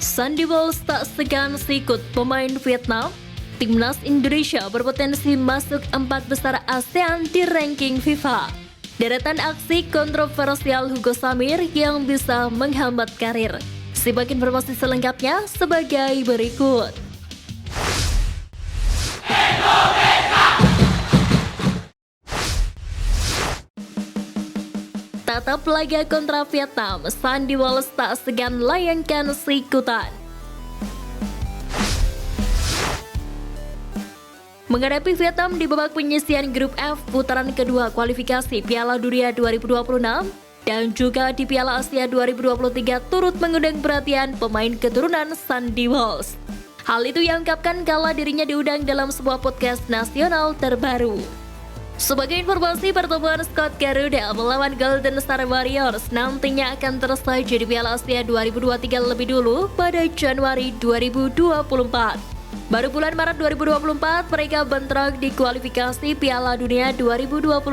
Sandy Walsh tak segan sikut pemain Vietnam. Timnas Indonesia berpotensi masuk 4 besar ASEAN di ranking FIFA. Deretan aksi kontroversial Hugo Samir yang bisa menghambat karir. Simak informasi selengkapnya sebagai berikut. Tatap laga kontra Vietnam, Sandy Walsh tak segan layangkan sikutan. Menghadapi Vietnam di babak penyisihan grup F putaran kedua kualifikasi Piala Dunia 2026 dan juga di Piala Asia 2023 turut mengundang perhatian pemain keturunan Sandy Walsh. Hal itu ia ungkapkan kala dirinya diundang dalam sebuah podcast nasional terbaru. Sebagai informasi, pertemuan Scott Garuda melawan Golden Star Warriors nantinya akan tersaji di Piala Asia 2023 lebih dulu pada Januari 2024. Baru bulan Maret 2024 mereka bentrok di kualifikasi Piala Dunia 2026.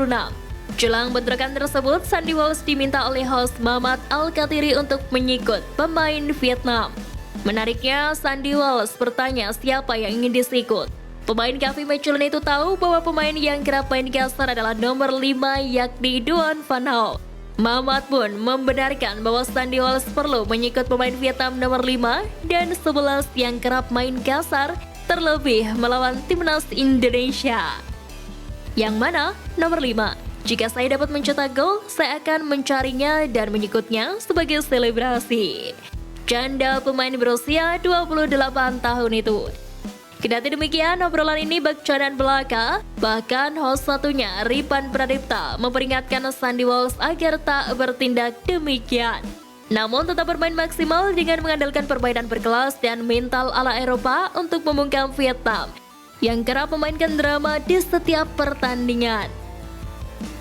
Jelang bentrokan tersebut, Sandy Walsh diminta oleh host Mamat Al-Khattiri untuk menyikut pemain Vietnam. Menariknya, Sandy Walsh bertanya siapa yang ingin disikut. Pemain Gavi Mechelen itu tahu bahwa pemain yang kerap main kasar adalah nomor 5 yakni Duan Van Hal. Mamat pun membenarkan bahwa Sandy Walsh perlu menyikut pemain Vietnam nomor 5 dan 11 yang kerap main kasar, terlebih melawan Timnas Indonesia. Yang mana nomor 5, jika saya dapat mencetak gol, saya akan mencarinya dan menyikutnya sebagai selebrasi. Janda pemain berusia 28 tahun itu. Kendati demikian, obrolan ini bercandaan belaka. Bahkan host satunya, Ripan Pradipta, memperingatkan Sandy Walsh agar tak bertindak demikian. Namun tetap bermain maksimal dengan mengandalkan permainan berkelas dan mental ala Eropa untuk membungkam Vietnam yang kerap memainkan drama di setiap pertandingan.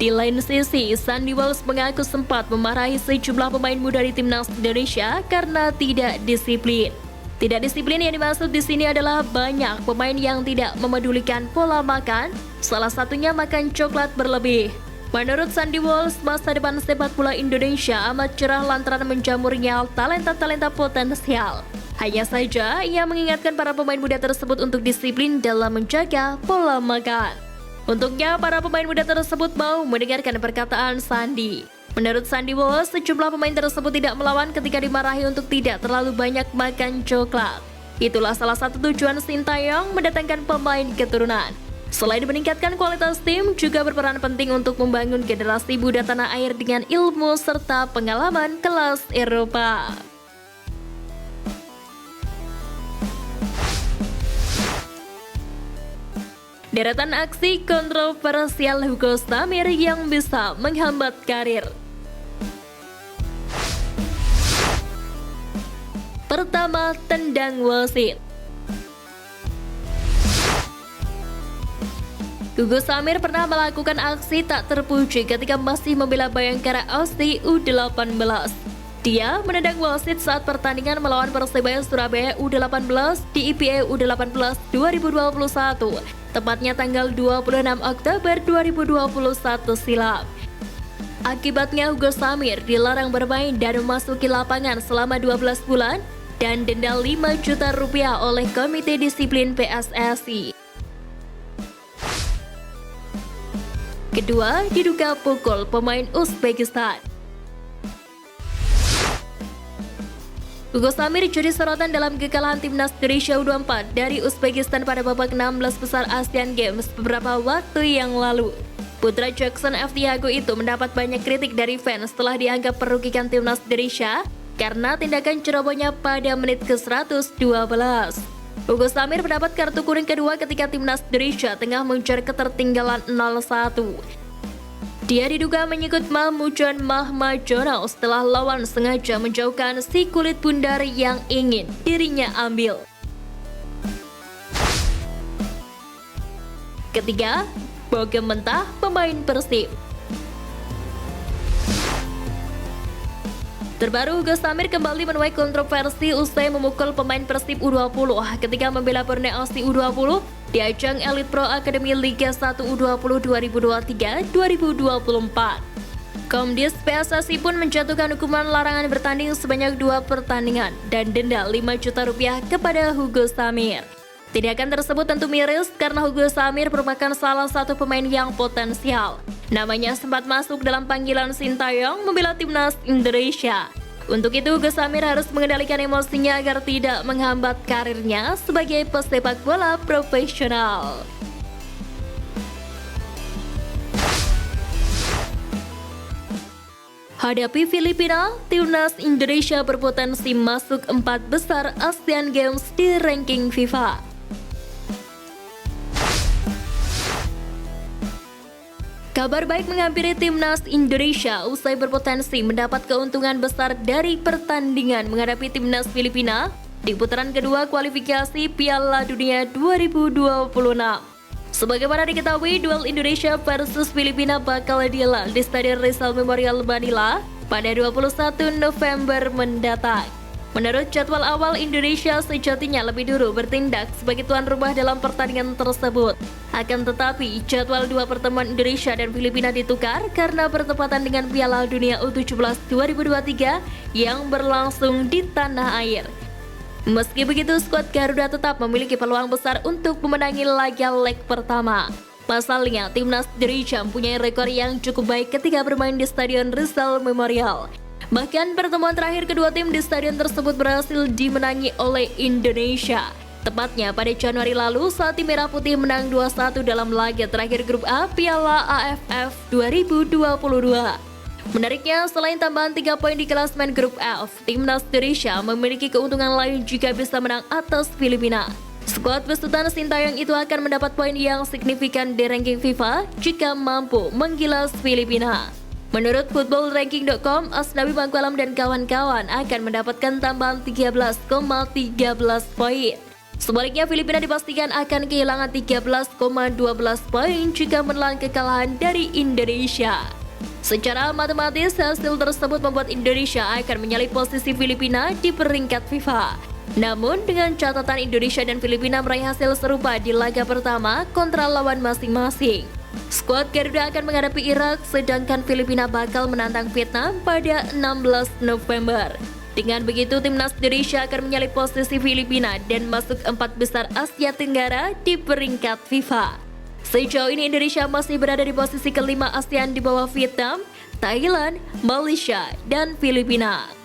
Di lain sisi, Sandy Walsh mengaku sempat memarahi sejumlah pemain muda di Timnas Indonesia karena tidak disiplin. Tidak disiplin yang dimaksud di sini adalah banyak pemain yang tidak memedulikan pola makan, salah satunya makan coklat berlebih. Menurut Sandy Walsh, masa depan sepak bola Indonesia amat cerah lantaran menjamurnya talenta-talenta potensial. Hanya saja, ia mengingatkan para pemain muda tersebut untuk disiplin dalam menjaga pola makan. Untuknya, para pemain muda tersebut mau mendengarkan perkataan Sandy. Menurut Sandy Walsh, sejumlah pemain tersebut tidak melawan ketika dimarahi untuk tidak terlalu banyak makan coklat. Itulah salah satu tujuan Sintayong mendatangkan pemain keturunan. Selain meningkatkan kualitas tim, juga berperan penting untuk membangun generasi muda tanah air dengan ilmu serta pengalaman kelas Eropa. Deretan aksi kontroversial Hugo Samir yang bisa menghambat karir. Pertama, tendang wasit. Hugo Samir pernah melakukan aksi tak terpuji ketika masih membela Bayangkara FC U18. Dia menendang wasit saat pertandingan melawan Persebaya Surabaya U18 di IPA U18 2021, tepatnya tanggal 26 Oktober 2021 silam. Akibatnya Hugo Samir dilarang bermain dan memasuki lapangan selama 12 bulan dan denda 5 juta rupiah oleh Komite Disiplin PSSI. Kedua, diduga pukul pemain Uzbekistan. Hugo Samir jadi sorotan dalam kekalahan Timnas Indonesia U24 dari Uzbekistan pada babak 16 besar Asian Games beberapa waktu yang lalu. Putra Jackson F. Tiago itu mendapat banyak kritik dari fans setelah dianggap merugikan Timnas Indonesia karena tindakan cerobohnya pada menit ke-112. Hugo Samir mendapat kartu kuning kedua ketika Timnas Indonesia tengah mengejar ketertinggalan 0-1. Dia diduga menyikut Mahmujan Mahmajono setelah lawan sengaja menjauhkan si kulit bundar yang ingin dirinya ambil. Ketiga, Bogem mentah pemain Persib. Terbaru, Hugo Samir kembali menuai kontroversi usai memukul pemain Persib U20 ketika membela Borneo FC U20 di ajang Elite Pro Academy Liga 1 U20 2023-2024. Komdis PSSI pun menjatuhkan hukuman larangan bertanding sebanyak 2 pertandingan dan denda 5 juta rupiah kepada Hugo Samir. Tindakan tersebut tentu miris karena Hugo Samir merupakan salah satu pemain yang potensial. Namanya sempat masuk dalam panggilan Sintayong membela timnas Indonesia. Untuk itu, Hugo Samir harus mengendalikan emosinya agar tidak menghambat karirnya sebagai pesepak bola profesional. Hadapi Filipina, timnas Indonesia berpotensi masuk 4 besar Asian Games di ranking FIFA. Kabar baik menghampiri timnas Indonesia usai berpotensi mendapat keuntungan besar dari pertandingan menghadapi timnas Filipina di putaran kedua kualifikasi Piala Dunia 2026. Sebagaimana diketahui, duel Indonesia versus Filipina bakal digelar di Stadion Rizal Memorial Manila pada 21 November mendatang. Menurut jadwal awal, Indonesia sejatinya lebih dulu bertindak sebagai tuan rumah dalam pertandingan tersebut. Akan tetapi, jadwal 2 pertemuan Indonesia dan Filipina ditukar karena bertepatan dengan Piala Dunia U17 2023 yang berlangsung di tanah air. Meski begitu, skuad Garuda tetap memiliki peluang besar untuk memenangi laga leg pertama. Pasalnya, timnas Indonesia mempunyai rekor yang cukup baik ketika bermain di Stadion Rizal Memorial. Bahkan pertemuan terakhir kedua tim di stadion tersebut berhasil dimenangi oleh Indonesia. Tepatnya pada Januari lalu saat tim Merah Putih menang 2-1 dalam laga terakhir Grup A Piala AFF 2022. Menariknya, selain tambahan 3 poin di klasemen Grup F, timnas Indonesia memiliki keuntungan lain jika bisa menang atas Filipina. Skuad besutan Sintayong itu akan mendapat poin yang signifikan di ranking FIFA jika mampu menggilas Filipina. Menurut footballranking.com, Asnawi Bangkualam dan kawan-kawan akan mendapatkan tambahan 13,13 poin. Sebaliknya, Filipina dipastikan akan kehilangan 13,12 poin jika menelan kekalahan dari Indonesia. Secara matematis, hasil tersebut membuat Indonesia akan menyalip posisi Filipina di peringkat FIFA. Namun, dengan catatan Indonesia dan Filipina meraih hasil serupa di laga pertama kontra lawan masing-masing. Skuad Garuda akan menghadapi Irak, sedangkan Filipina bakal menantang Vietnam pada 16 November. Dengan begitu, timnas Indonesia akan menyalip posisi Filipina dan masuk 4 besar Asia Tenggara di peringkat FIFA. Sejauh ini Indonesia masih berada di posisi kelima ASEAN di bawah Vietnam, Thailand, Malaysia, dan Filipina.